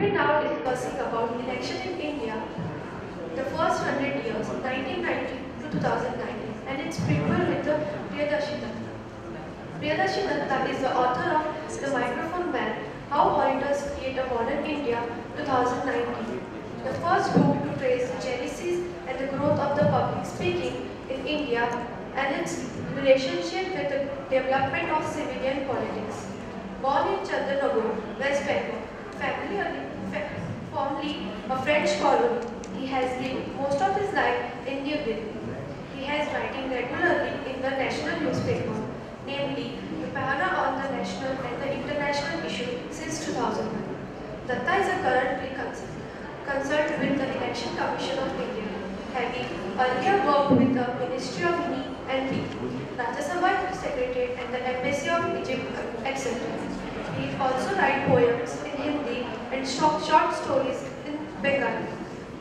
be now discussing about election in India, the first 100 years, 1990 to 2019, and its prequel with the Priyadarshi Dutta. Priyadarshi Dutta is the author of The Microphone Man, How Orators Create a Modern India, 2019. The first book to trace the genesis and the growth of the public speaking in India and its relationship with the development of civilian politics. Born in Chandranagar, West Bengal, formerly a French colony, he has lived most of his life in New Delhi. He has writing regularly in the national newspaper, namely the Pahana on the national and the international issue since 2001. Datta is currently concerned with the Election Commission of India, having earlier worked with the Ministry of Me and P, Rajya Sabha Secretariat and the Embassy of Egypt, etc. He also writes poems in Hindi and short stories in Bengali.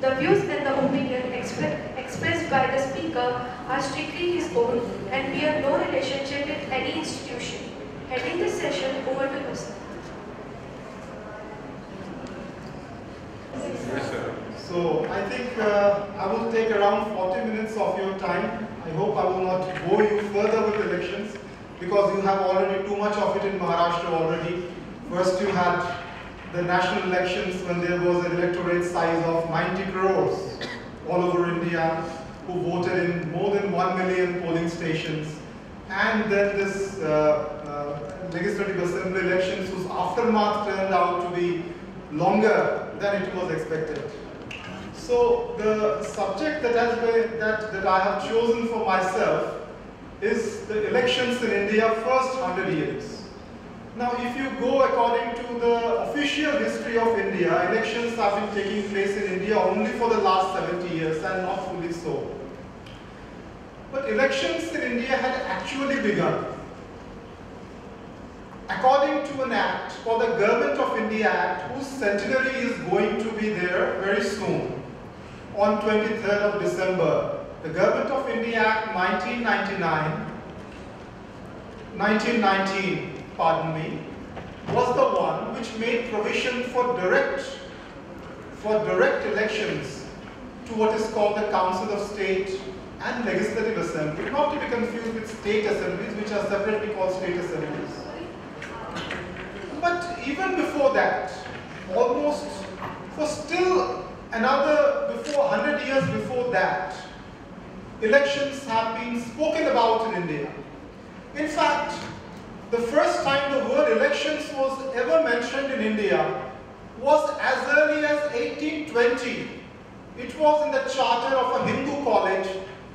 The views and the opinion expressed by the speaker are strictly his own and bear no relationship with any institution. Heading this session, over to you, sir. Yes, sir. So I think I will take around 40 minutes of your time. I hope I will not bore you further with elections because you have already too much of it in Maharashtra already. First you had the national elections when there was an electorate size of 90 crores all over India who voted in more than 1 million polling stations. And then this legislative assembly elections whose aftermath turned out to be longer than it was expected. So the subject that I have chosen for myself is the elections in India first 100 years. Now if you go according to the official history of India, elections have been taking place in India only for the last 70 years and not fully so. But elections in India had actually begun. According to an act called the Government of India Act, whose centenary is going to be there very soon, on 23rd of December, the Government of India Act 1919, was the one which made provision for direct elections to what is called the Council of State and Legislative Assembly, not to be confused with state assemblies, which are separately called state assemblies. But even before that, almost for still another 100 years before that, elections have been spoken about in India. In fact, the first time the word elections was ever mentioned in India was as early as 1820. It was in the charter of a Hindu college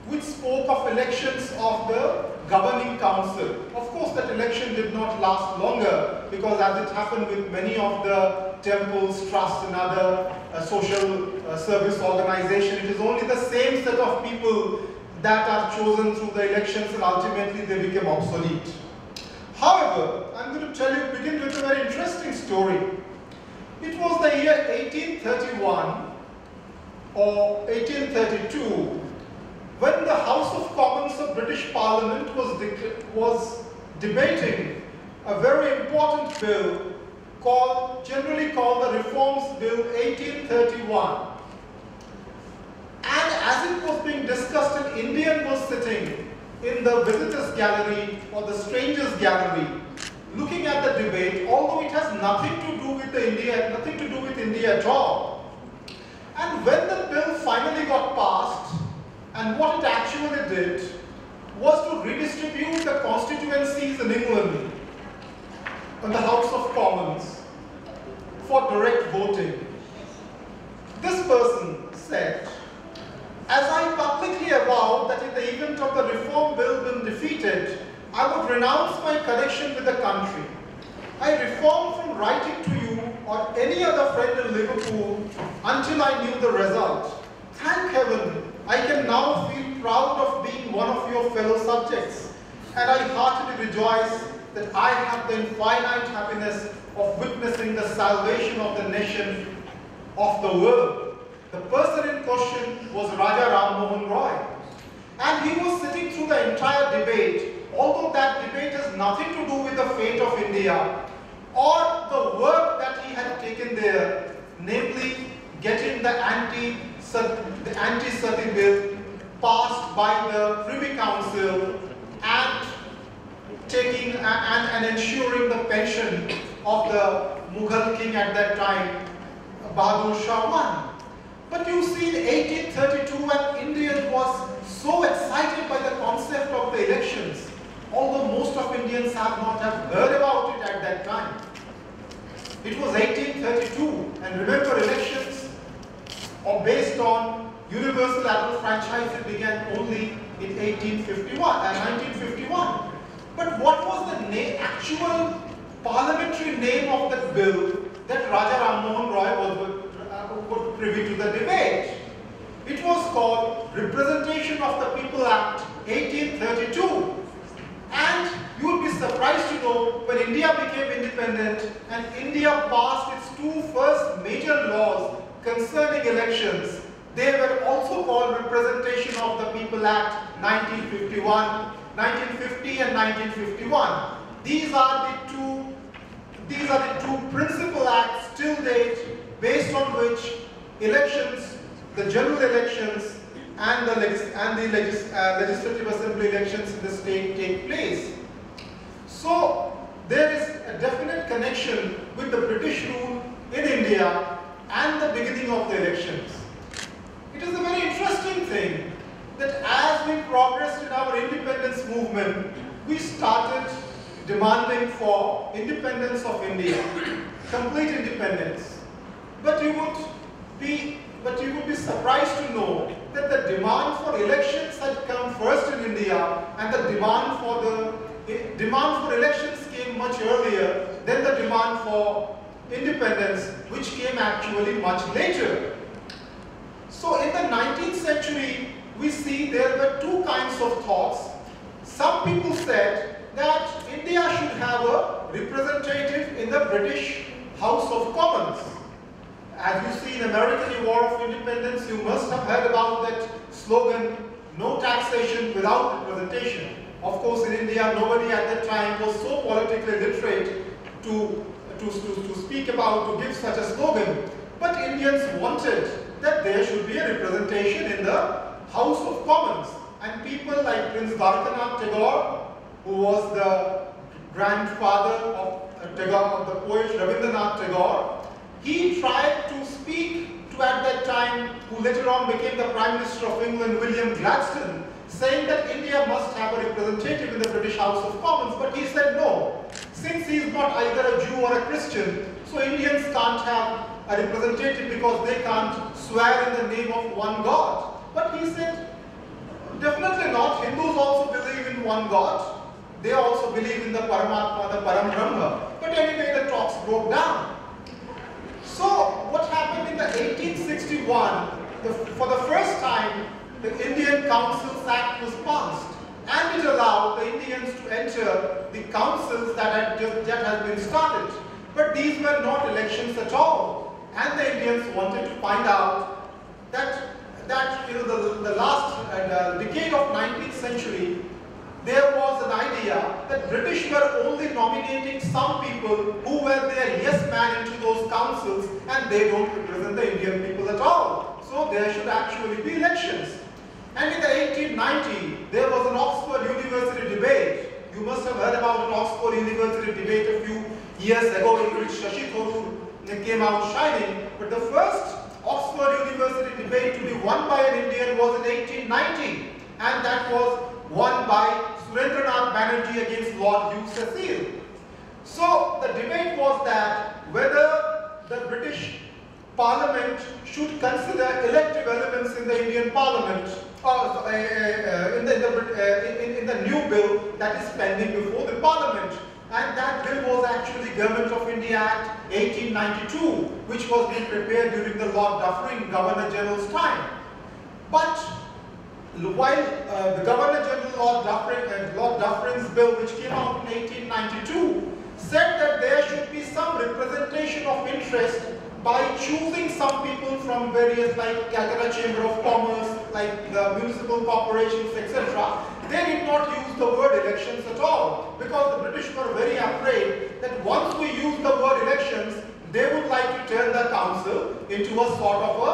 which spoke of elections of the governing council. Of course, that election did not last longer because as it happened with many of the temples, trusts and other social service organizations, it is only the same set of people that are chosen through the elections and ultimately they become obsolete. However, I'm going to begin with a very interesting story. It was the year 1831 or 1832 when the House of Commons of British Parliament was debating a very important bill generally called the Reforms Bill 1831. And as it was being discussed, an Indian was sitting in the visitors gallery or the strangers gallery looking at the debate, although it has nothing to do with India at all. And when the bill finally got passed, and what it actually did was to redistribute the constituencies in England in the House of Commons for direct voting. This person said, as I publicly avow that in the event of the reform bill being defeated, I would renounce my connection with the country. I reformed from writing to you or any other friend in Liverpool until I knew the result. Thank heaven, I can now feel proud of being one of your fellow subjects, and I heartily rejoice that I have the infinite happiness of witnessing the salvation of the nation, of the world. The person in question was Raja Ram Mohan Roy, and he was sitting through the entire debate, although that debate has nothing to do with the fate of India or the work that he had taken there. namely getting the Anti-Sati bill passed by the Privy Council and taking and ensuring the pension of the Mughal king at that time, Bahadur Shah I. But you see, in 1832, when India was so excited by the concept of the elections, although most of Indians have not have heard about it at that time. It was 1832, and remember, elections are based on universal adult franchise. It began only in 1951. But what was the actual parliamentary name of that bill that Raja Ram Mohan Roy was privy to the debate? It was called Representation of the People Act 1832. And you would be surprised to know, when India became independent and India passed its two first major laws concerning elections, they were also called Representation of the People Act 1950 and 1951. These are the two principal acts till date based on which elections, the general elections and the legislative assembly elections in the state take place. So there is a definite connection with the British rule in India and the beginning of the elections. It is a very interesting thing that as we progressed in our independence movement, we started demanding for independence of India, complete independence. But you would be surprised to know that the demand for elections had come first in India, and the demand for elections came much earlier than the demand for independence, which came actually much later. So in the 19th century, we see there were two kinds of thoughts. Some people said that India should have a representative in the British House of Commons. As you see in American War of Independence, you must have heard about that slogan, no taxation without representation. Of course, in India, nobody at that time was so politically literate to speak about, to give such a slogan. But Indians wanted that there should be a representation in the House of Commons. And people like Prince Dwarkanath Tagore, who was the grandfather of the poet Rabindranath Tagore, he tried to speak to, at that time, who later on became the Prime Minister of England, William Gladstone, saying that India must have a representative in the British House of Commons. But he said no. Since he is not either a Jew or a Christian, so Indians can't have a representative because they can't swear in the name of one God. But he said, definitely not. Hindus also believe in one God. They also believe in the Paramatma, the Param Brahma. But anyway, the talks broke down. So what happened in the 1861, for the first time, the Indian Councils Act was passed, and it allowed the Indians to enter the councils that had been started. But these were not elections at all, and the Indians wanted to find out that the last decade of 19th century, there was an idea that British were only nominating some people who were their yes man into those councils, and they don't represent the Indian people at all. So there should actually be elections. And in the 1890, there was an Oxford University debate. You must have heard about an Oxford University debate a few years ago in which Shashi Tharoor came out shining. But the first Oxford University debate to be won by an Indian was in 1890, and that was won by Surendranath Banerjee against Lord Hugh Cecil. So the debate was that whether the British Parliament should consider elective elements in the Indian Parliament in the new bill that is pending before the Parliament. And that bill was actually Government of India Act 1892, which was being prepared during the Lord Dufferin Governor General's time. But while the Governor General Lord Dufferin's bill, which came out in 1892, said that there should be some representation of interest by choosing some people from various, like Calcutta Chamber of Commerce, like the municipal corporations, etc. They did not use the word elections at all, because the British were very afraid that once we use the word elections, they would tried to turn the council into a sort of a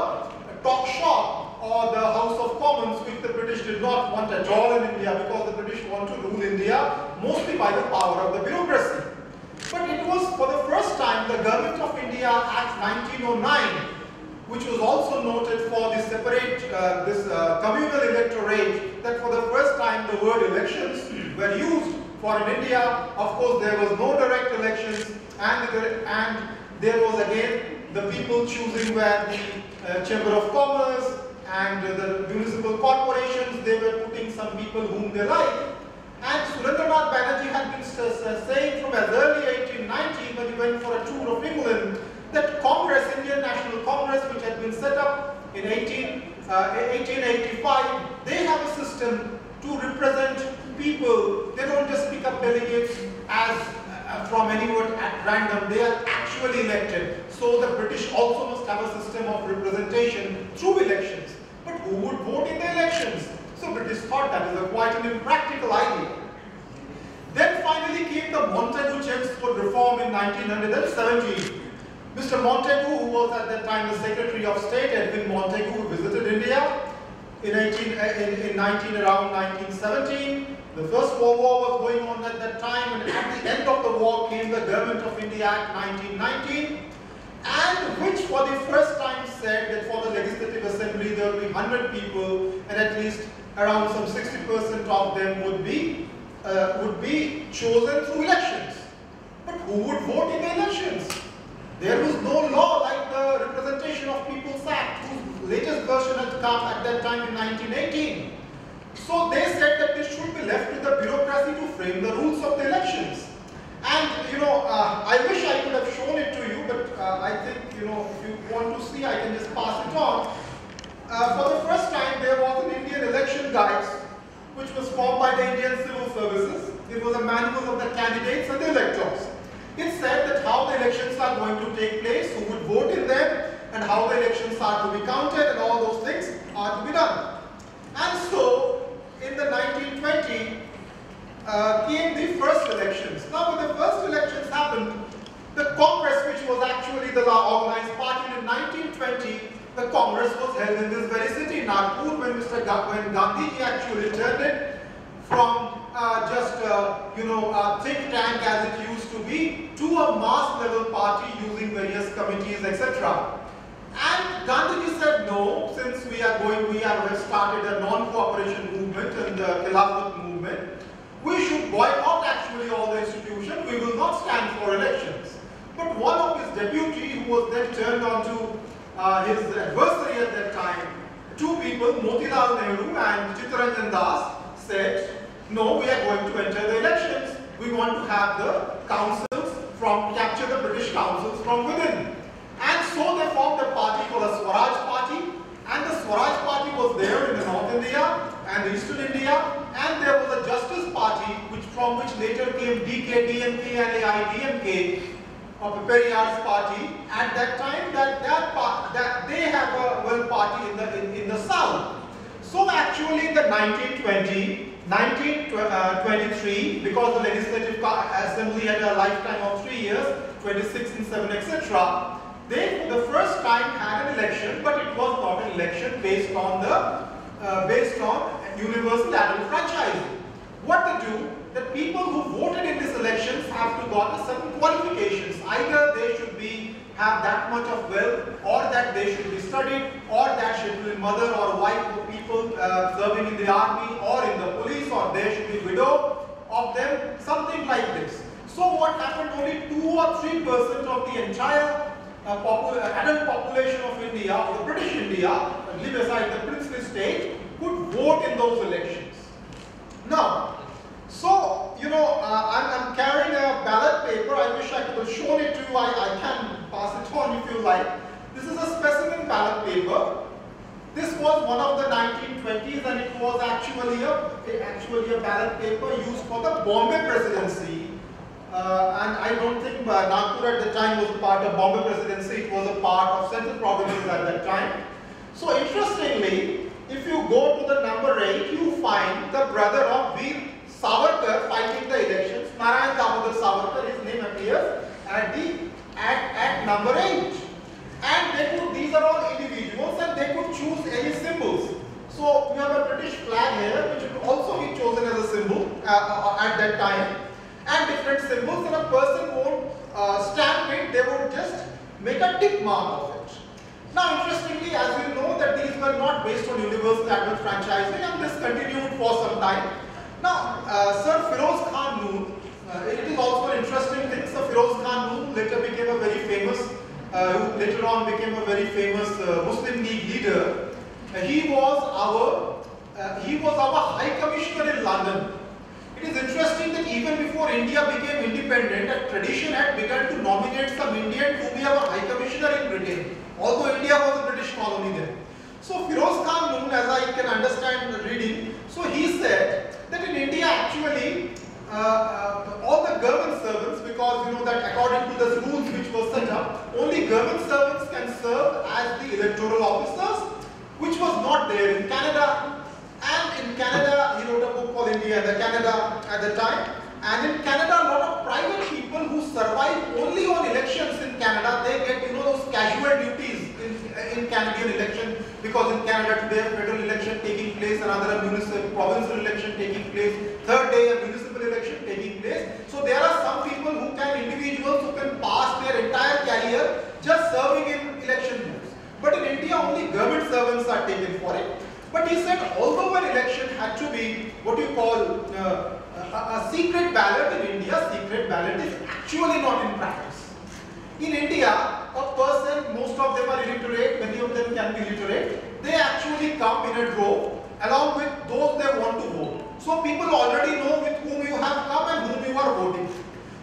talk shop or the House of Commons, which the British did not want at all in India, because the British want to rule India mostly by the power of the bureaucracy. But it was for the first time the Government of India Act 1909, which was also noted for the separate, communal electorate, that for the first time the word elections were used for in India. Of course, there was no direct elections, and there was again the people choosing where the Chamber of Commerce and the municipal corporations, they were putting some people whom they like. And Surendranath Banerjee had been saying from as early 1890, when he went for a tour of England, that Congress, Indian National Congress, which had been set up in 1885, they have a system to represent people. They don't just pick up delegates as from anywhere at random. They are actually elected. So the British also must have a system of representation through elections. But who would vote in the elections? So British thought that is quite an impractical idea. Then finally came the Montagu Chelmsford reform in 1917. Mr. Montagu, who was at that time the Secretary of State, Edwin Montagu, who visited India around 1917. The First World War was going on at that time, and at the end of the war came the Government of India Act 1919, and which for the first time said that for the Legislative Assembly there will be 100 people, and at least around some 60% of them would be chosen through elections. But who would vote in the elections? There was no law like the Representation of People's Act, whose latest version had come at that time in 1918. So they said that this should be left to the bureaucracy to frame the rules of the elections. And I wish I could have shown it to you, but I think if you want to see, I can just pass it on. For the first time, there was an Indian election guide, which was formed by the Indian Civil Services. It was a manual of the candidates and the electors. It said that how the elections are going to take place, who would vote in them, and how the elections are to be counted, and all those things are to be done. And so, in the 1920, came the first elections. Now, when the first elections happened, the Congress, which was actually the organized party in 1920, the Congress was held in this very city, Nagpur, when Gandhiji actually turned it from just a think tank as it used to be to a mass level party using various committees, etc. And Gandhiji said, no, since we have started a non-cooperation movement and the Khilafat movement, we should boycott actually all the institutions. We will not stand for elections. But one of his deputy, who was then turned on to his adversary at that time, two people, Motilal Nehru and Chittranjan Das, said, no, we are going to enter the elections. We want to have the councils capture the British councils from within. And so they formed a party called a Swaraj Party, and the Swaraj Party was there in the North India and Eastern India, and there was a Justice Party, from which later came DK-DMK and AIDMK of Periyar's party. At that time, that they have a party in the south. So actually, in the 1923, because the Legislative Assembly had a lifetime of 3 years, 26 and 7, etc. They, for the first time, had an election, but it was not an election based on universal adult franchising. What they do, the people who voted in these elections have to got certain qualifications. Either they should have that much of wealth, or that they should be studied, or that should be mother or wife of people serving in the army or in the police, or they should be widow of them, something like this. So what happened, only 2 or 3% of the entire adult population of India, of the British India, leave aside the princely state, could vote in those elections. Now, so, I'm carrying a ballot paper. I wish I could have shown it to you. I can pass it on if you like. This is a specimen ballot paper. This was one of the 1920s, and it was actually a ballot paper used for the Bombay presidency. And I don't think Nagpur at the time was a part of Bombay presidency. It was a part of central provinces at that time. So interestingly, if you go to the number 8, you find the brother of Veer Savarkar fighting the elections. Narayan Damodar Savarkar, his name appears at number 8. time, and different symbols, and a person won't stamp it, they would just make a tick mark of it. Now interestingly, as you know, that these were not based on universal adult franchising, and this continued for some time. Now, Sir Firoz Khan Noon, it is also an interesting thing. Sir Firoz Khan Noon later became a very famous, later on became a very famous Muslim League leader. He was our High Commissioner in London. It is interesting that even before India became independent, a tradition had begun to nominate some Indian to be our High Commissioner in Britain, although India was a British colony then. So Firoz Khan Noon, as I can understand reading, so he said that in India actually all the government servants, because you know that according to the rules which were set up, only government servants can serve as the electoral officers, which was not there in Canada. And in Canada, he wrote a book called India and Canada at the time. And in Canada, a lot of private people who survive only on elections in Canada, they get, you know, those casual duties in Canadian election, because in Canada today a federal election taking place, another a municipal provincial election taking place, third day a municipal election taking place. So there are some people who can, individuals who can pass their entire career just serving in election booths. But in India, only government servants are taken for it. But he said, although an election had to be what you call a secret ballot in India, secret ballot is actually not in practice. In India, a person, most of them are illiterate, many of them can be literate, they actually come in a drove along with those they want to vote. So people already know with whom you have come and whom you are voting.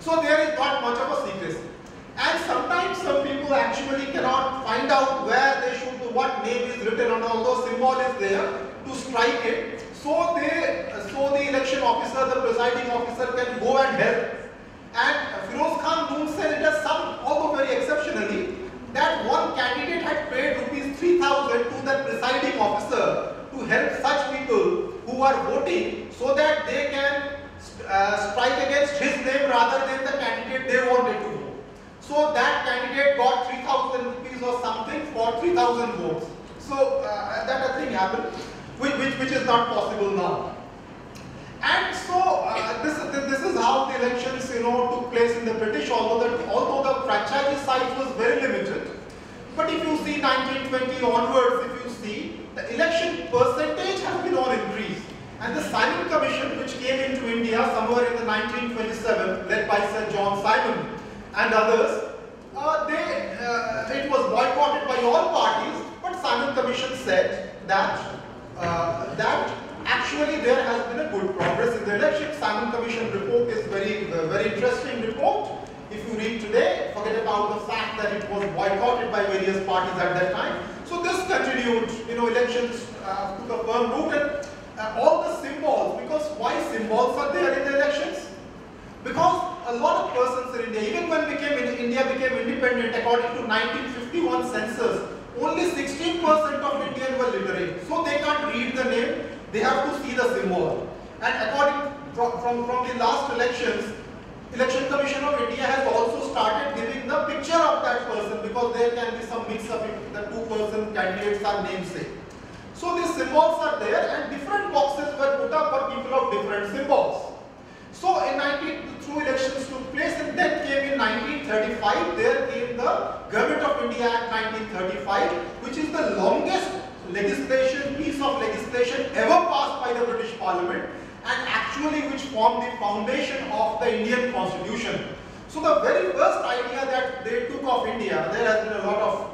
So there is not much of a secrecy. And sometimes some people actually cannot find out where they should, what name is written on, although symbol is there to strike it. So the election officer, the presiding officer can go and help. And Firoz Khan Noon said it has some, although very exceptionally, that one candidate had paid rupees 3,000 to the presiding officer to help such people who are voting so that they can strike against his name rather than the candidate they wanted to vote. So that candidate got 3,000 rupees or something for 3,000 votes. So that thing happened, which is not possible now. And so this is how the elections, you know, took place in the British, although the franchise size was very limited. But if you see 1920 onwards, if you see, the election percentage has been on increase. And the Simon Commission, which came into India somewhere in the 1927, led by Sir John Simon and others, it was boycotted by all parties, but Simon Commission said that actually there has been a good progress in the election. Simon Commission report is very interesting report. If you read today, forget about the fact that it was boycotted by various parties at that time. So this continued, you know, elections took a firm root, and all the symbols, because why symbols are there in the elections? Because a lot of persons in India, even when India became independent, according to 1951 census, only 16% of Indians were literate. So they can't read the name, they have to see the symbol. And according from the last elections, Election Commission of India has also started giving the picture of that person, because there can be some mix-up if the two-person candidates are namesake. So these symbols are there, and different boxes were put up for people of different symbols. So in two elections took place, and then came in 1935, there came the Government of India Act 1935, which is the longest piece of legislation ever passed by the British Parliament, and actually which formed the foundation of the Indian Constitution. So the very first idea that they took of India, there has been a lot of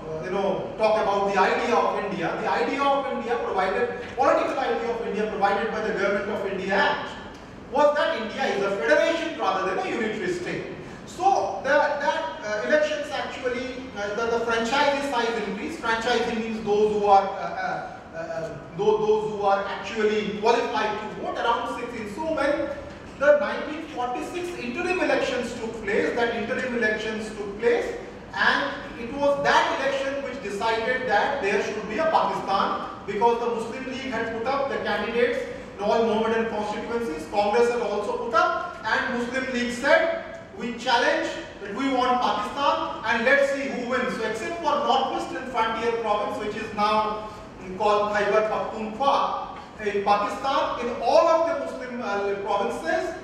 talk about the idea of India. The idea of India political idea of India provided by the Government of India Act, was that India is a federation rather than a unitary state. So that elections actually, the franchise size increased. Franchising means those who are actually qualified to vote, around 16. So when the 1946 interim elections took place, and it was that election which decided that there should be a Pakistan, because the Muslim League had put up the candidates in all Mohammedan constituencies. Congress had also put up, and Muslim League said, we challenge that we want Pakistan, and let's see who wins. So except for Northwestern Frontier Province, which is now called Khyber Pakhtunkhwa in Pakistan, in all of the Muslim provinces,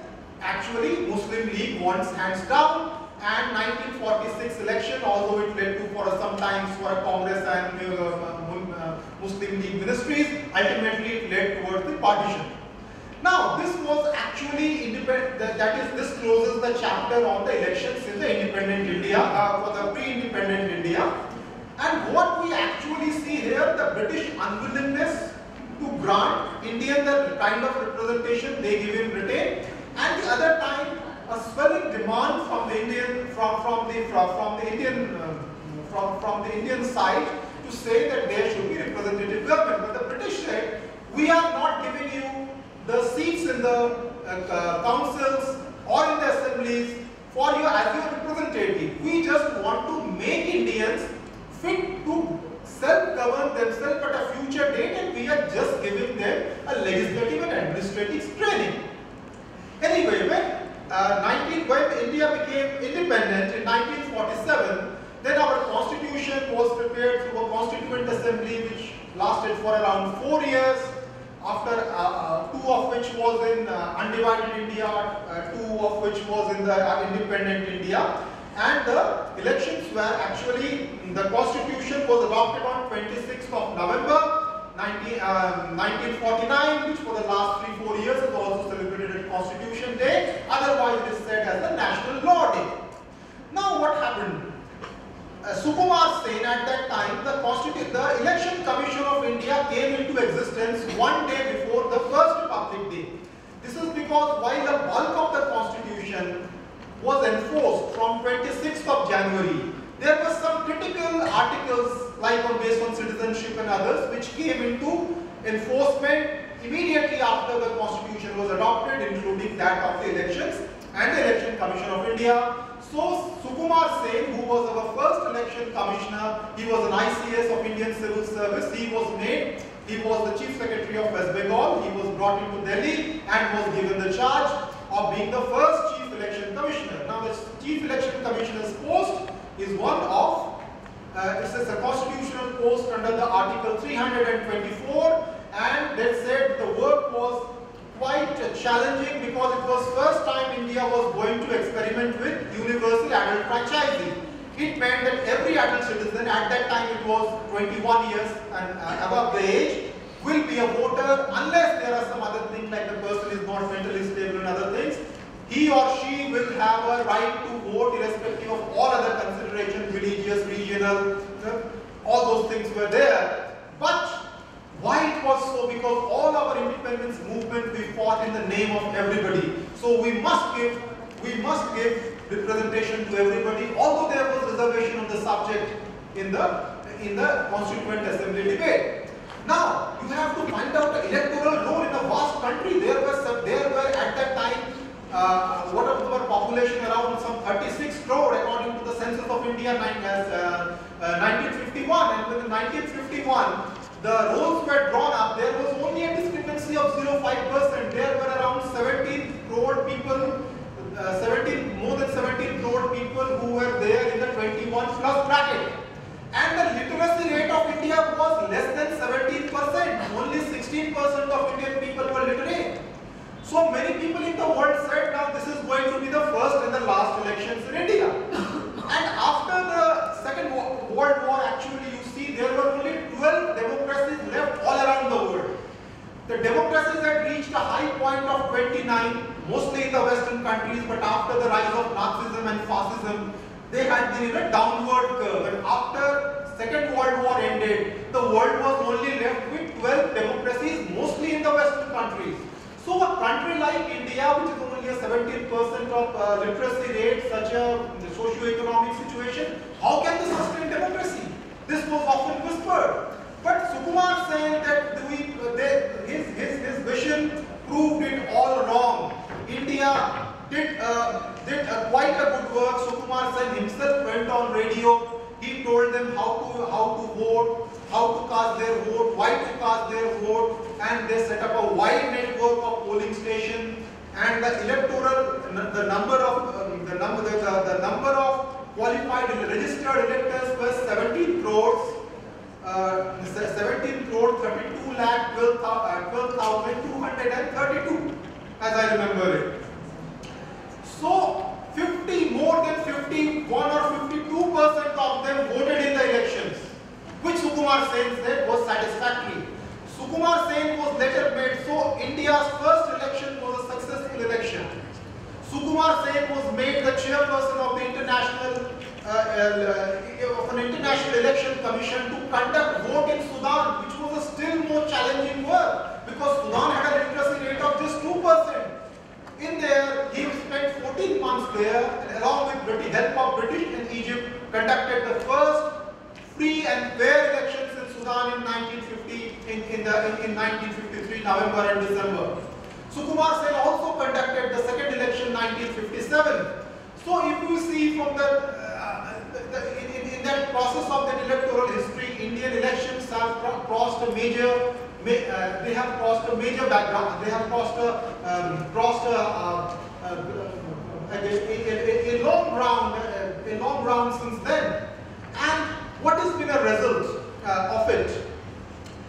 actually Muslim League wants hands down, and 1946 election, although it led to for some times for a Congress and Muslim League ministries, ultimately it led towards the partition. Now this was actually independent, that is, this closes the chapter on the elections in the independent India, for the pre-independent India. And what we actually see here, the British unwillingness to grant Indian the kind of representation they give in Britain, and the other time a swelling demand from the Indian side to say that there should be representative government. But the British said, we are not giving you the seats in the councils or in the assemblies for you as your representative. We just want to make Indians fit to self-govern themselves at a future date, and we are just giving them a legislative and administrative training. Anyway, when India became independent in 1947, then our constitution was prepared through a constituent assembly which lasted for around 4 years, after 2 of which was in undivided India, 2 of which was in the independent India. And the elections were actually, the constitution was adopted on 26th of November 1949, which for the last 3-4 years is also celebrated as Constitution Day. Otherwise it is said as the National Law Day. Now what happened? Sukumar Sen at that time, the Election Commission of India came into existence one day before the first Republic Day. This is because while the bulk of the constitution was enforced from 26th of January, there were some critical articles like based on citizenship and others which came into enforcement immediately after the constitution was adopted, including that of the elections and the Election Commission of India. So Sukumar Sen, who was our first election commissioner, he was an ICS of Indian Civil Service, he was the Chief Secretary of West Bengal, he was brought into Delhi and was given the charge of being the first Chief Election Commissioner. Now the Chief Election Commissioner's post is one of, it is a constitutional post under the Article 324, and they said the work was quite challenging because it was first time India was going to experiment with universal adult franchising. It meant that every adult citizen, at that time it was 21 years and above the age, will be a voter unless there are some other things like the person is not mentally stable and other things. He or she will have a right to vote irrespective of all other considerations, religious, regional, all those things were there. But why it was so? Because all our independence movement we fought in the name of everybody. So we must give representation to everybody, although there was reservation on the subject in the Constituent Assembly debate. Now you have to find out the electoral roll in a vast country. There were at that time what of our population around some 36 crore according to the census of India 1951, and when in 1951 the rolls were drawn up, there was only a discrepancy of 0.5%. There were around 17 crore people, more than 17 crore people who were there in the 21 plus bracket. And the literacy rate of India was less than 17%. Only 16% of Indian people were literate. So many people in the world said, now this is going to be the first and the last elections in India. And after the Second World War, actually you see there were only 12 democracies left all around the world. The democracies had reached a high point of 29, mostly in the Western countries, but after the rise of Nazism and fascism, they had been in a downward curve. And after Second World War ended, the world was only left with 12 democracies, mostly in the Western countries. So a country like India, which is only a 17% of literacy rate, such a socio-economic situation, how can they sustain democracy? This was often whispered. But Sukumar said that his vision proved it all wrong. India did quite a good work. Sukumar Sen himself went on radio. He told them how to vote, how to cast their vote, why to cast their vote, and they set up a wide network of polling stations. And the number of qualified registered electors was 17 crores. 17 crore 32 lakh 12,232, as I remember it. So more than 51 or 52% of them voted in the elections, which Sukumar Sen said was satisfactory. Sukumar Sen was later made, so India's first election was a successful election. Sukumar Sen was made the chairperson of the international election commission to conduct vote in Sudan, which was a still more challenging work because Sudan had a literacy rate of just 2%. In there, he spent 14 months there, and along with the help of British and Egypt, conducted the first free and fair elections in Sudan in 1950, in 1953, November and December. Sukumar Sen also conducted the second election in 1957. So if you see from in that process of the electoral history, Indian elections have crossed a major background. They have crossed a long round since then. And what has been a result of it?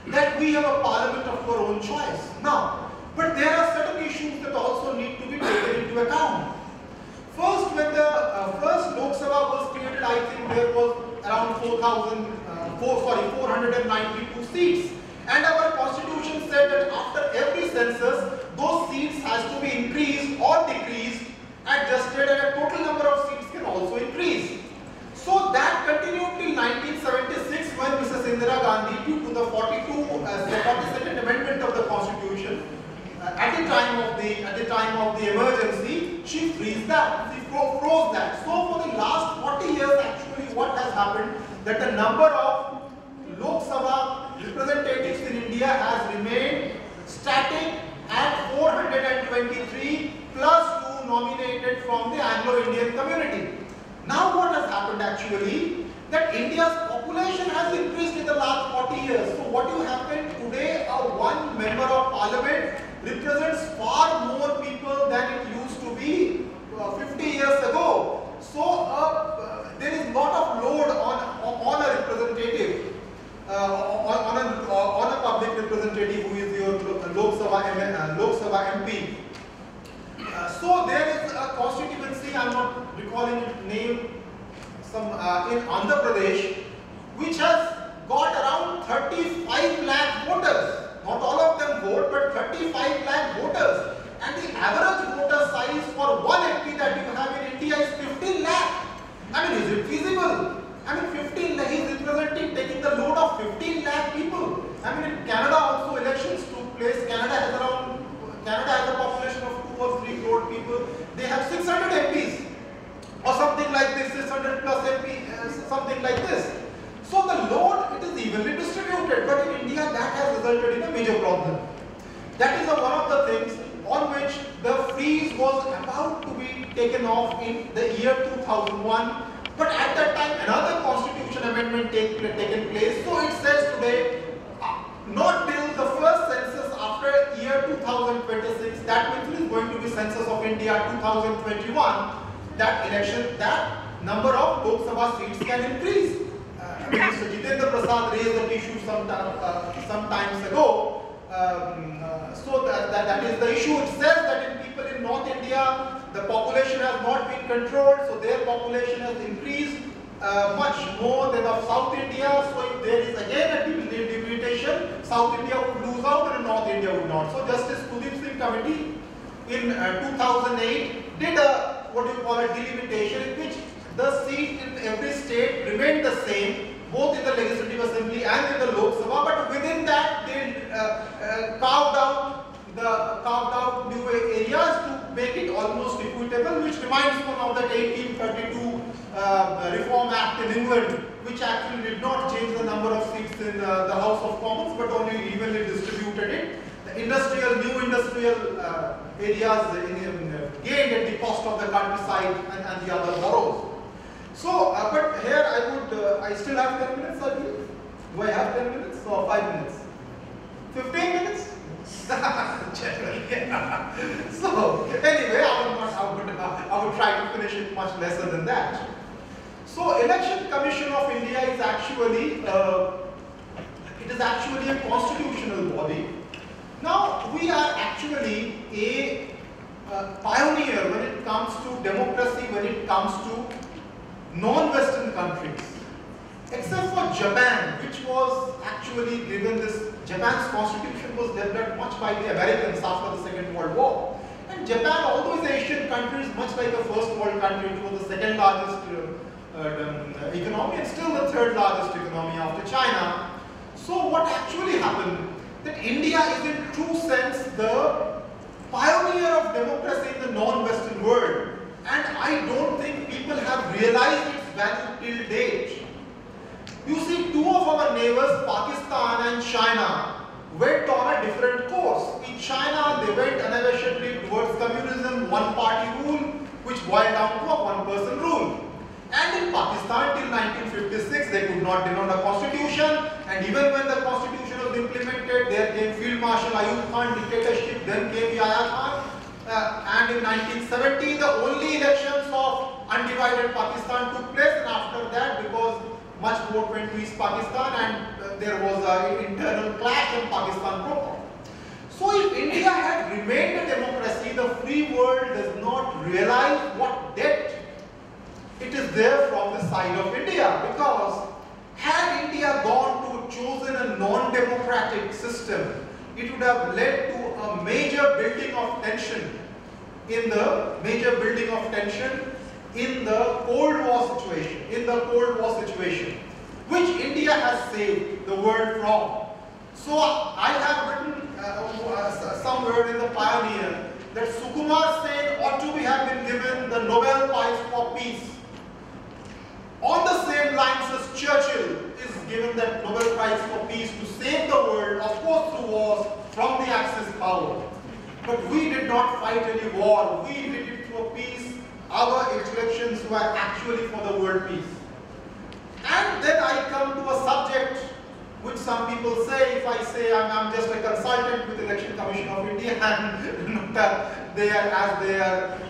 That we have a parliament of our own choice. Now, but there are certain issues that also need to be taken into account. First, when the first Lok Sabha was created, I think there was around 492 seats. And our constitution said that after every census, those seats has to be increased or decreased, adjusted, and a total number of seats can also increase. So that continued till 1976 when Mrs. Indira Gandhi, due to the 42nd amendment of the constitution, at the time of the emergency, she froze that. So for the last 40 years, actually, what has happened that the number of Lok Sabha representatives in India has remained static at 423 plus 2 nominated from the Anglo-Indian community. Now what has happened actually, that India's population has increased in the last 40 years. So what will happen today, one member of parliament represents far more people than it used to be 50 years ago. So there is a lot of load on a representative, on a public representative who is your Lok Sabha MP. So there is a constituency, I am not recalling its name, in Andhra Pradesh, which has got around 35 lakh voters. Not all of them vote, but 35 lakh voters. And the average voter size for one MP that you have in India is 15 lakh. I mean, is it feasible? I mean, 15 lakh, he is representing, taking the load of 15 lakh people. I mean, in Canada also elections took place. Canada has a population of 2 or 3 crore people. They have 600 MPs or something like this, 600 plus MP, something like this. So the load, it is evenly distributed, but in India that has resulted in a major problem. That is one of the things on which the freeze was about to be taken off in the year 2001. But at that time, another constitution amendment taken place. So it says today, not till the first census after year 2026, that means it is going to be census of India 2021, that number of Lok Sabha seats can increase. Mr. Jitendra Prasad raised that issue some times ago. So that is the issue. It says that in people in North India, the population has not been controlled, so their population has increased much more than of South India. So if there is again a delimitation, South India would lose out and North India would not. So Justice Kuldeep Singh Committee in 2008 did a delimitation in which the seat in every state remained the same, both in the Legislative Assembly and in the Lok Sabha, but within that they carved out new areas to make it almost equitable, which reminds one of the 1832 Reform Act in England, which actually did not change the number of seats in the House of Commons, but only evenly distributed it. The new industrial areas gained at the cost of the countryside and the other boroughs. So, but here I still have 10 minutes, I believe. Do I have 10 minutes or 5 minutes? 15 minutes? Generally. So, anyway, I would try to finish it much lesser than that. So, Election Commission of India is actually, it is actually a constitutional body. Now, we are actually pioneer when it comes to democracy, when it comes to non-Western countries. Except for Japan, which was actually given this, Japan's constitution was developed much by the Americans after the Second World War. And Japan, although it's an Asian country, is much like a first world country. It was the second largest economy and still the third largest economy after China. So what actually happened, that India is in true sense the pioneer of democracy in the non-Western world. And I don't think people have realized its value till date. You see, two of our neighbors, Pakistan and China, went on a different course. In China, they went unabashedly towards communism, one-party rule, which boiled down to a one-person rule. And in Pakistan, till 1956, they could not denote a constitution. And even when the constitution was implemented, there came Field Marshal Ayub Khan dictatorship, then came Yahya Khan. And in 1970, the only elections of undivided Pakistan took place. And after that, because much vote went to East Pakistan and there was an internal clash and Pakistan broke off. So if India had remained a democracy, the free world does not realize what debt it is there from the side of India, because had India gone to chosen a non-democratic system, it would have led to a major building of tension in the Cold War situation, which India has saved the world from. So I have written somewhere in the Pioneer that Sukumar Sen ought to have been given the Nobel Prize for Peace. On the same lines as Churchill is given that Nobel Prize for Peace to save the world, of course through wars, from the Axis power. But we did not fight any war, we did it for peace. Our elections were actually for the world peace. And then I come to a subject which some people say, if I say I'm just a consultant with Election Commission of India and not there as their, a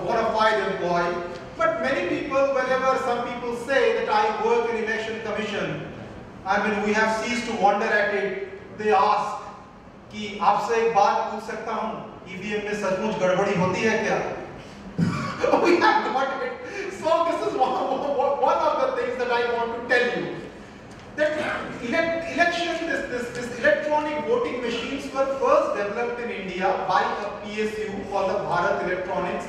bona fide employee. But many people, whenever some people say that I work in Election Commission, I mean we have ceased to wonder at it, they ask कि आपसे एक बात पूछ सकता हूँ, EVM में सचमुच गड़बड़ी होती है क्या? We have got it. So this is one of the things that I want to tell you. That this electronic voting machines were first developed in India by a PSU called the Bharat Electronics.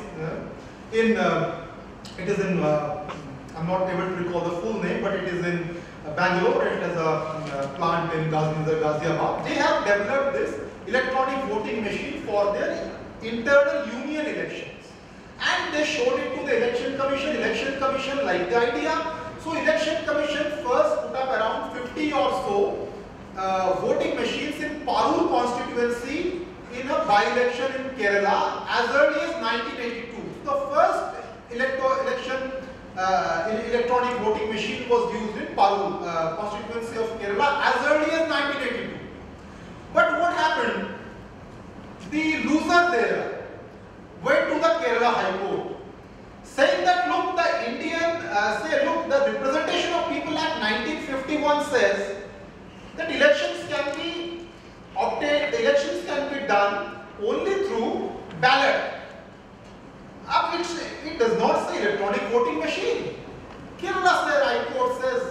It is in, I'm not able to recall the full name, but it is in Bangalore. It has a plant in Ghaziabad. They have developed this electronic voting machine for their internal union elections. And they showed it to the Election Commission. Election Commission liked the idea. So Election Commission first put up around 50 or so voting machines in Parur constituency in a by-election in Kerala as early as 1982. The first electronic voting machine was used in Parur constituency of Kerala as early as 1982. But what happened? The loser there went to the Kerala High Court, saying that look, the Representation of People Act 1951 says that elections can be obtained, elections can be done only through ballot. It does not say electronic voting machine. Kerala High Court says,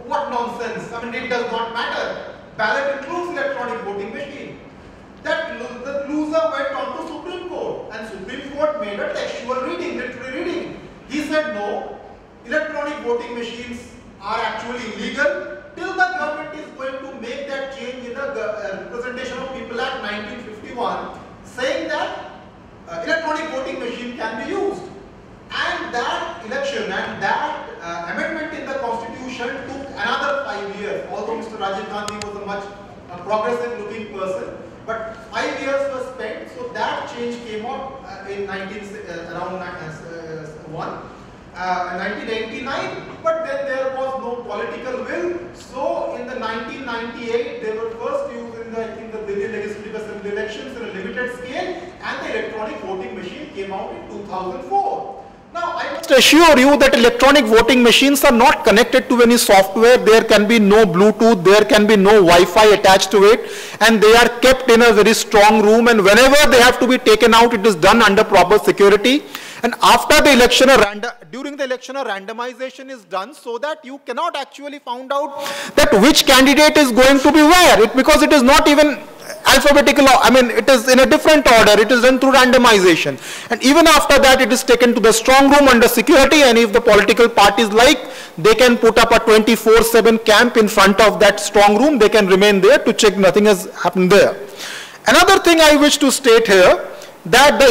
what nonsense. I mean, it does not matter. Ballot includes electronic voting machine. That the loser went on to Supreme Court, and Supreme Court made a textual reading, literary reading. He said no, electronic voting machines are actually illegal till the government is going to make that change in the Representation of People Act 1951, saying that electronic voting machine can be used. And that election and that amendment in the constitution took another 5 years, although Mr. Rajiv Gandhi was a much progressive looking person. But 5 years were spent, so that change came out in around 1989. But then there was no political will. So in the 1998, they were first used in the Delhi Legislative Assembly elections in a limited scale, and the electronic voting machine came out in 2004. Now, I must assure you that electronic voting machines are not connected to any software. There can be no Bluetooth, there can be no Wi-Fi attached to it, and they are kept in a very strong room, and whenever they have to be taken out, it is done under proper security. And after the election, during the election, a randomization is done so that you cannot actually find out that which candidate is going to be where, because it is not even alphabetical, I mean, it is in a different order, it is done through randomization. And even after that, it is taken to the strong room under security, and if the political parties like, they can put up a 24/7 camp in front of that strong room, they can remain there to check nothing has happened there. Another thing I wish to state here, that the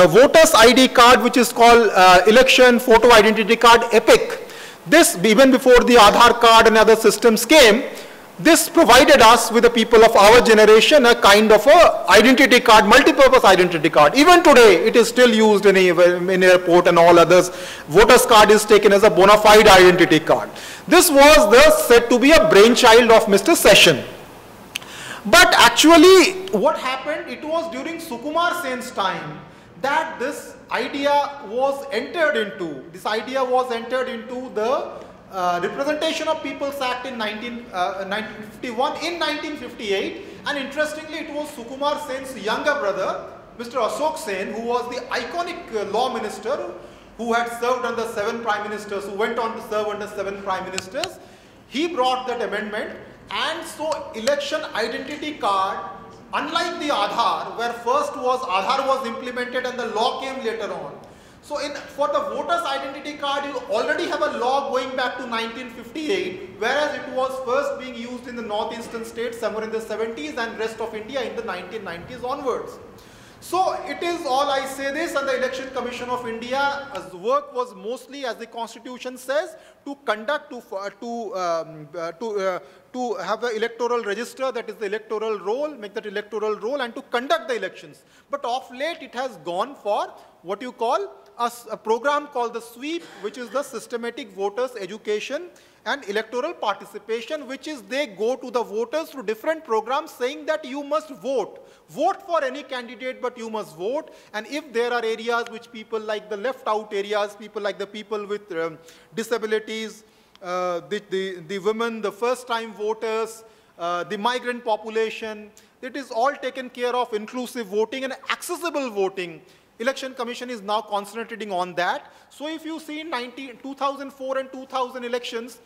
voters ID card, which is called election photo identity card EPIC, this even before the Aadhaar card and other systems came, this provided us with the people of our generation a kind of a identity card, multi-purpose identity card. Even today, it is still used in airport and all others. Voters card is taken as a bona fide identity card. This was said to be a brainchild of Mr. Session. But actually, what happened, it was during Sukumar Sen's time that this idea was entered into. This idea was entered into the Representation of People's Act in 1951, in 1958, and interestingly, it was Sukumar Sen's younger brother, Mr. Ashok Sen, who was the iconic law minister who had served under 7 prime ministers, who went on to serve under 7 prime ministers. He brought that amendment, and so election identity card, unlike the Aadhaar, where first Aadhaar was implemented and the law came later on. So for the voters identity card, you already have a law going back to 1958, whereas it was first being used in the northeastern states somewhere in the 70s and rest of India in the 1990s onwards. So it is all I say this, and the Election Commission of India's work was mostly, as the Constitution says, to conduct, to have an electoral register, that is the electoral roll, make that electoral roll, and to conduct the elections. But of late, it has gone for what you call a program called the SWEEP, which is the Systematic Voters Education and Electoral Participation, which is they go to the voters through different programs saying that you must vote. Vote for any candidate, but you must vote. And if there are areas which people like the left out areas, people like the people with disabilities, the women, the first time voters, the migrant population, it is all taken care of, inclusive voting and accessible voting. Election Commission is now concentrating on that. So if you see in 2004 and 2000 elections,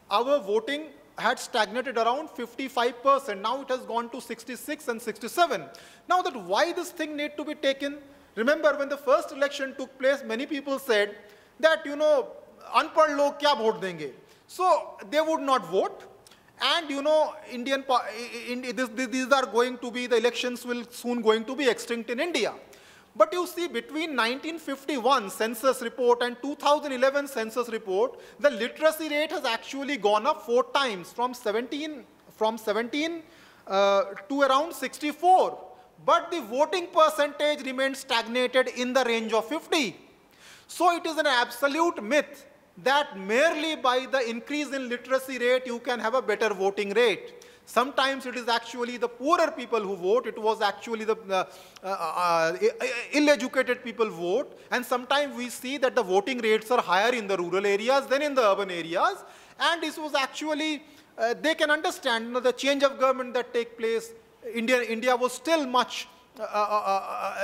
our voting had stagnated around 55%. Now it has gone to 66 and 67. Now that why this thing need to be taken? Remember when the first election took place, many people said that, you know, unpad log kya vote denge? So they would not vote. And you know, these are going to be, the elections will soon going to be extinct in India. But you see, between 1951 census report and 2011 census report, the literacy rate has actually gone up 4 times, from 17 to around 64. But the voting percentage remained stagnated in the range of 50. So it is an absolute myth that merely by the increase in literacy rate, you can have a better voting rate. Sometimes it is actually the poorer people who vote, it was actually the ill-educated people vote, and sometimes we see that the voting rates are higher in the rural areas than in the urban areas, and this was actually, they can understand, you know, the change of government that take place. India was still much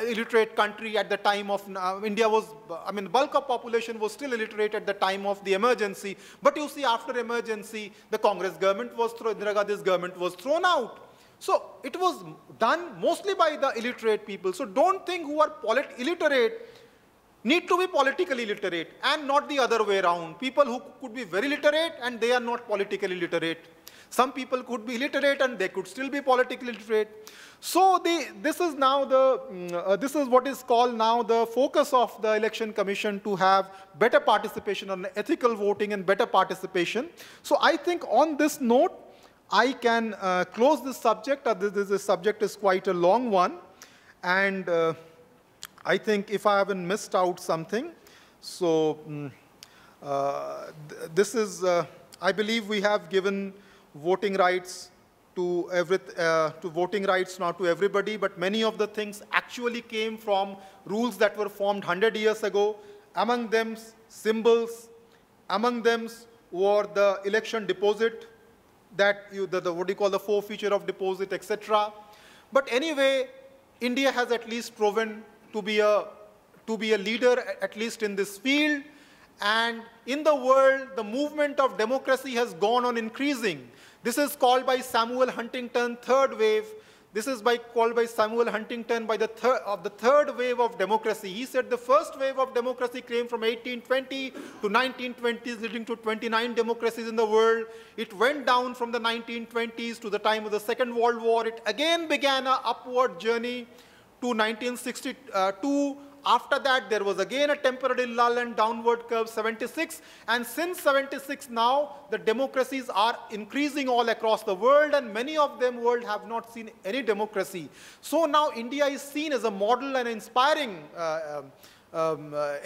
illiterate country at the time of, India was, I mean, the bulk of population was still illiterate at the time of the emergency. But you see, after emergency, the Congress government was thrown, Indira Gandhi's government was thrown out. So it was done mostly by the illiterate people. So don't think who are illiterate need to be politically literate, and not the other way around. People who could be very literate and they are not politically literate. Some people could be illiterate and they could still be politically literate. So this is now this is what is called now the focus of the Election Commission, to have better participation on ethical voting and better participation. So I think on this note, I can close this subject. This subject is quite a long one, and I think if I haven't missed out something, so this is, I believe we have given voting rights to voting rights now to everybody, but many of the things actually came from rules that were formed 100 years ago, among them symbols, among them were the election deposit, that what do you call the forfeiture of deposit, etc. But anyway, India has at least proven to be a leader, at least in this field. And in the world, the movement of democracy has gone on increasing. This is called by Samuel Huntington third wave. This is called by Samuel Huntington by the third wave of democracy. He said the first wave of democracy came from 1820 to 1920s, leading to 29 democracies in the world. It went down from the 1920s to the time of the World War. It again began an upward journey to 1962. After that, there was again a temporary lull and downward curve, 76. And since 76 now, the democracies are increasing all across the world, and many of them have not seen any democracy. So now India is seen as a model and inspiring a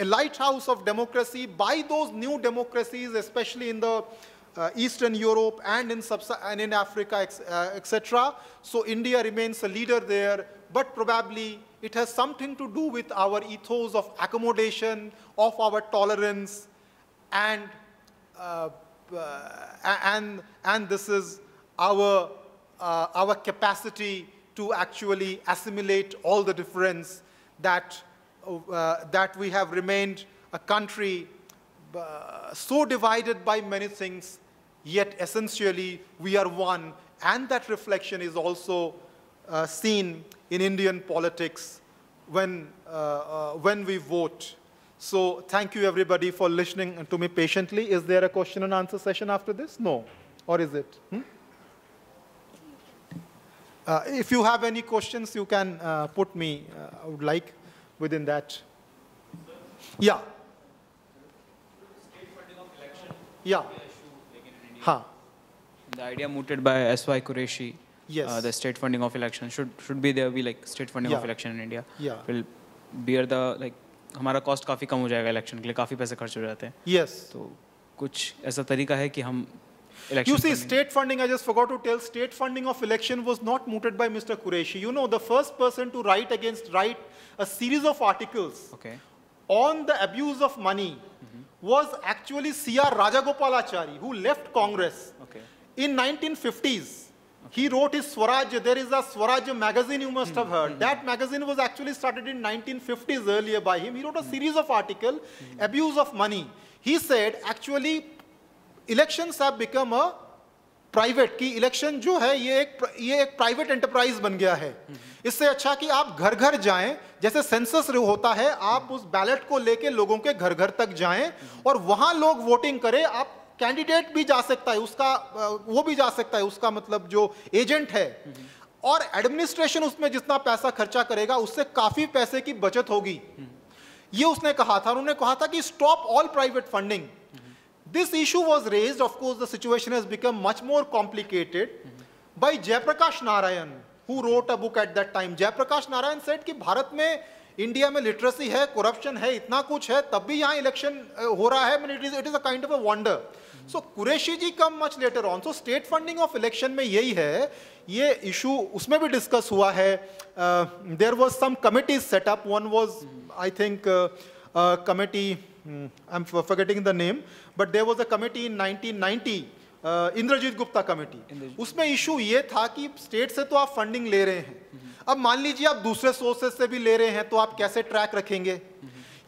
lighthouse of democracy by those new democracies, especially in the Eastern Europe and in Africa, etc. So India remains a leader there, but probably it has something to do with our ethos of accommodation, of our tolerance, and this is our capacity to actually assimilate all the difference, that we have remained a country so divided by many things, yet essentially we are one, and that reflection is also seen in Indian politics when we vote. So thank you everybody for listening to me patiently. Is there a question and answer session after this? No. Or is it? If you have any questions, you can put me, I would like, within that. Yeah. State funding of election. Yeah. Huh. The idea mooted by S.Y. Qureshi. Yes. The state funding of election should be there. Be like state funding of election in India. Yeah. Will bear the like हमारा cost काफी कम हो जाएगा election के लिए, काफी पैसे खर्च हो जाते हैं. Yes. तो कुछ ऐसा तरीका है कि हम election. You see, state funding, I just forgot to tell, state funding of election was not mooted by Mr. Qureshi. You know, the first person to write a series of articles on the abuse of money was actually C.R. Rajagopalachari, who left Congress in 1950s. He wrote his Swarajya. There is a Swarajya magazine you must have heard. That magazine was actually started in 1950s earlier by him. He wrote a series of articles, abuse of money. He said, actually, elections have become a private, कि election जो है ये एक private enterprise बन गया है. इससे अच्छा कि आप घर घर जाएं, जैसे सेंसस होता है, आप उस बैलेट को लेके लोगों के घर घर तक जाएं और वहां लोग वोटिंग करें. आप कैंडिडेट भी जा सकता है, वो भी जा सकता है, उसका मतलब जो एजेंट है, और एडमिनिस्ट्रेशन उसमें जितना पैसा खर्चा करेगा उससे काफी पैसे की बचत होगी. ये उसने कहा था. उन्होंने कहा था कि stop all private funding. This issue was raised. Of course, the situation has become much more complicated by Jayaprakash Narayan, who wrote a book at that time. Jayaprakash Narayan said कि भारत में इंडिया में literacy है, corruption है, इतना कुछ है, तब भी यहाँ इलेक्शन हो रहा है. It is a kind of a wonder. So Qureshi ji come much later on. So state funding of election में यही है. ये issue उसमें भी discuss हुआ है. There was some committees set up. One was, I think, committee. I'm forgetting the name, but there was a committee in 1990, Indrajit Gupta committee. उसमें issue ये था कि state से तो आप funding ले रहे हैं. अब मान लीजिए आप दूसरे sources से भी ले रहे हैं, तो आप कैसे track रखेंगे?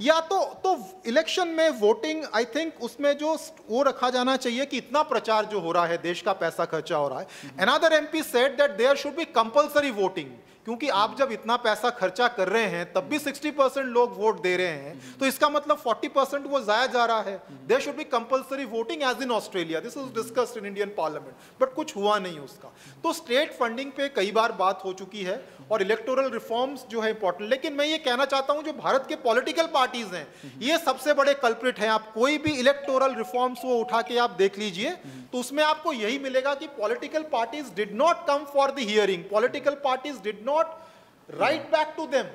या तो इलेक्शन में वोटिंग, आई थिंक उसमें जो वो रखा जाना चाहिए कि इतना प्रचार जो हो रहा है, देश का पैसा खर्चा हो रहा है. Another MP said that there should be compulsory voting, क्योंकि आप जब इतना पैसा खर्चा कर रहे हैं तब भी 60% लोग वोट दे रहे हैं, तो इसका मतलब 40% वो जाया जा रहा है. There should be compulsory voting as in Australia. This was discussed in Indian Parliament, but कुछ हुआ नहीं उसका. तो स्टेट फंडिंग पे कई बार बात हो चुकी है और इलेक्टोरल रिफॉर्म्स जो है इंपॉर्टेंट. लेकिन मैं ये कहना चाहता हूं, जो भारत के पॉलिटिकल पार्टीज हैं, ये सबसे बड़े कल्प्रिट हैं. आप कोई भी इलेक्टोरल रिफॉर्म्स वो उठा के आप देख लीजिए, तो उसमें आपको यही मिलेगा कि political parties did not come for the hearing, political parties did not write back to them.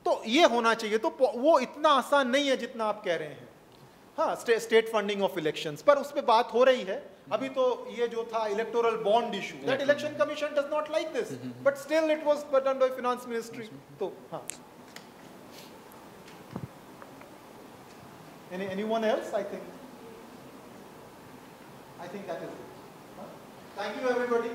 तो ये होना चाहिए. तो वो इतना आसान नहीं है जितना आप कह रहे हैं. हाँ, स्टेट फंडिंग ऑफ इलेक्शंस पर उस पर बात हो रही है. अभी तो ये जो था electoral bond issue, that election commission does not like this, but still it was done by finance ministry. तो हाँ, Anyone else? I think that is it. Thank you, everybody.